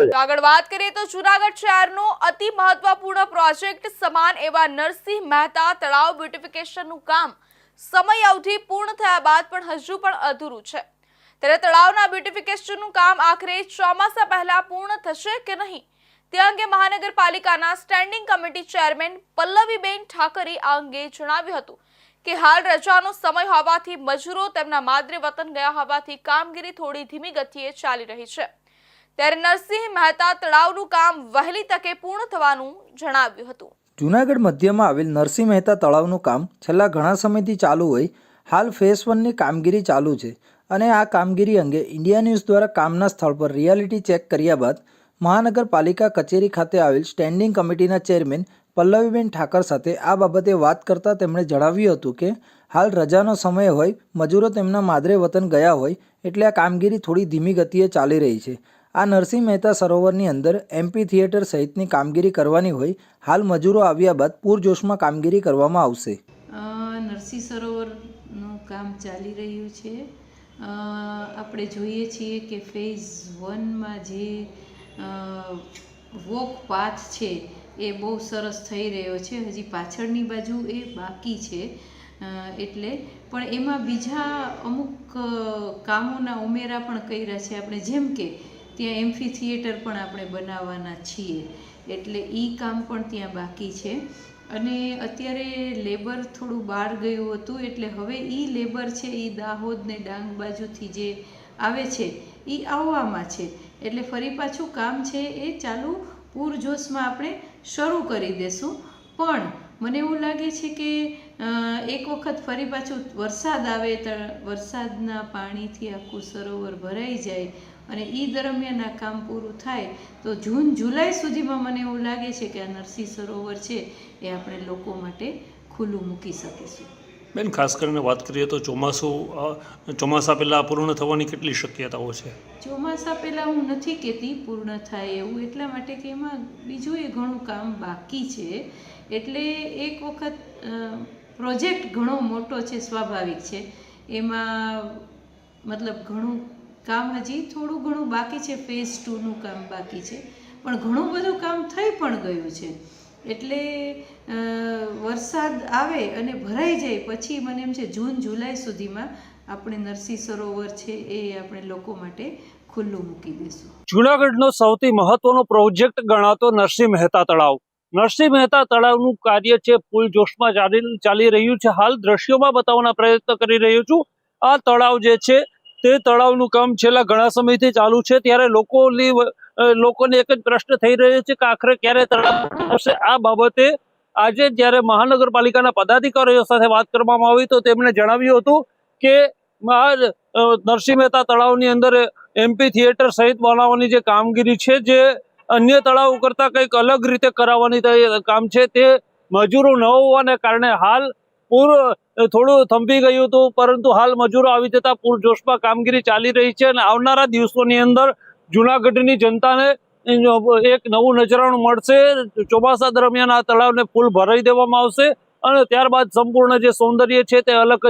તો આગળ વાત કરીએ તો જૂનાગઢ શહેરનો અતિ મહત્વપૂર્ણ પ્રોજેક્ટ સમાન એવા નરસિંહ મહેતા તળાવ બ્યુટિફિકેશનનું કામ સમય અવધિ પૂર્ણ થયા બાદ પણ હજુ પણ અધૂરું છે। ત્યારે તળાવના બ્યુટિફિકેશનનું કામ આખરે ચોમાસા પહેલા પૂર્ણ થશે કે નહીં તે અંગે મહાનગરપાલિકાના standing committee chairman Pallaviben Thackeray આ અંગે જણાવ્યું હતું કે હાલ રજાનો સમય હોવાથી મજૂરો તેમના માદરે વતન ગયા હોવાથી કામગીરી થોડી ધીમી ગતિએ ચાલી રહી છે। ત્યારે નરસિંહ મહેતા તળાવનું કામ વહેલી તકે પૂર્ણ થવાનું જણાવ્યું હતું। જૂનાગઢ મધ્યમાં આવેલ નરસિંહ મહેતા તળાવનું કામ છેલ્લા ઘણા સમયથી ચાલુ હોય હાલ ફેઝ 1ની કામગીરી ચાલુ છે અને આ કામગીરી અંગે ઇન્ડિયા ન્યૂઝ દ્વારા કામના સ્થળ પર રિયાલિટી ચેક કર્યા બાદ મહાનગરપાલિકા કચેરી ખાતે આવેલ સ્ટેન્ડિંગ કમિટીના ચેરમેન પલ્લવીબેન ઠાકર સાથે આ બાબતે વાત કરતા તેમણે જણાવ્યું હતું કે હાલ રજાનો સમય હોય મજૂરો તેમના માદરે વતન ગયા હોય એટલે આ કામગીરી થોડી ધીમી ગતિએ ચાલી રહી છે। આ નરસિંહ મહેતા સરોવરની અંદર એમ્પી થિયેટર સહિતની કામગીરી કરવાની હોય હાલ મજૂરો આવ્યા બાદ પૂરજોશમાં કામગીરી કરવામાં આવશે। નરસિંહ સરોવરનું કામ ચાલી રહ્યું છે। આપણે જોઈએ છીએ કે ફેઝ 1માં જે વોક પાથ છે એ બહુ સરસ થઈ રહ્યો છે, હજી પાછળની બાજુ એ બાકી છે। એટલે પણ એમાં બીજા અમુક કામોના ઉમેરા પણ કર્યા છે આપણે, જેમ કે ત્યાં એમ્ફી થિયેટર પણ આપણે બનાવવાના છીએ, એટલે એ કામ પણ ત્યાં બાકી છે। અને અત્યારે લેબર થોડું બહાર ગયું હતું એટલે હવે એ લેબર છે એ દાહોદ ને ડાંગ બાજુથી જે આવે છે એ આવવામાં છે, એટલે ફરી પાછું કામ છે એ ચાલુ પૂરજોશમાં આપણે શરૂ કરી દેશું। પણ મને એવું લાગે છે કે એક વખત ફરી પાછું વરસાદ આવે તો વરસાદના પાણીથી આખું સરોવર ભરાઈ જાય અને એ દરમિયાન આ કામ પૂરું થાય તો જૂન જુલાઈ સુધીમાં મને એવું લાગે છે કે આ નરસિંહ સરોવર છે એ આપણે લોકો માટે ખુલ્લું મૂકી શકીશું। બેન, ખાસ કરીને વાત કરીએ તો ચોમાસા પહેલાં પૂર્ણ થવાની કેટલી શક્યતાઓ છે? ચોમાસા પહેલાં હું નથી કહેતી પૂર્ણ થાય એવું, એટલા માટે કે એમાં બીજું એ ઘણું કામ બાકી છે। એટલે એક વખત પ્રોજેક્ટ ઘણો મોટો છે, સ્વાભાવિક છે, એમાં મતલબ ઘણું કામ હજી થોડું ઘણું બાકી છે, ફેઝ 2નું કામ બાકી છે, પણ ઘણું બધું કામ થઈ પણ ગયું છે। એટલે વરસાદ આવે અને ભરાઈ જાય પછી મને એમ છે જૂન જુલાઈ સુધીમાં આપણે નરસિંહ સરોવર છે એ આપણે લોકો માટે ખુલ્લું મૂકી દઈશું। જૂનાગઢનો સૌથી મહત્વનો પ્રોજેક્ટ ગણાતો નરસિંહ મહેતા તળાવ, નરસિંહ મહેતા તળાવનું કાર્ય છે પૂરજોશમાં ચાલી રહ્યું છે। હાલ દ્રશ્યોમાં બતાવવાના પ્રયત્ન કરી રહ્યો છું। આ તળાવ જે છે તે તળાવનું કામ છેલ્લા ઘણા સમયથી ચાલુ છે, ત્યારે લોકોને એક જ પ્રશ્ન થઈ રહ્યો છે કે આખરે ક્યારે તળાવ થશે। આ બાબતે આજે જ્યારે મહાનગરપાલિકાના પદાધિકારીઓ સાથે વાત કરવામાં આવી તો તેમણે જણાવ્યું હતું કે નરસિંહ મહેતા તળાવની અંદર એમ્પી થિયેટર સહિત બનાવવાની જે કામગીરી છે, જે અન્ય તળાવ કરતાં કંઈક અલગ રીતે કરાવવાની કામ છે, તે મજૂરો ન હોવાને કારણે હાલ પૂર થોડું થંભી ગયું હતું, પરંતુ હાલ મજૂરો આવી જતા પૂરજોશમાં કામગીરી ચાલી રહી છે અને આવનારા દિવસોની અંદર જૂનાગઢની જનતાને એક નવું નજરાણું મળશે। ચોમાસા દરમિયાન આ તળાવને ફૂલ ભરાઈ દેવામાં આવશે અને ત્યારબાદ સંપૂર્ણ જે સૌંદર્ય છે તે અલગ જ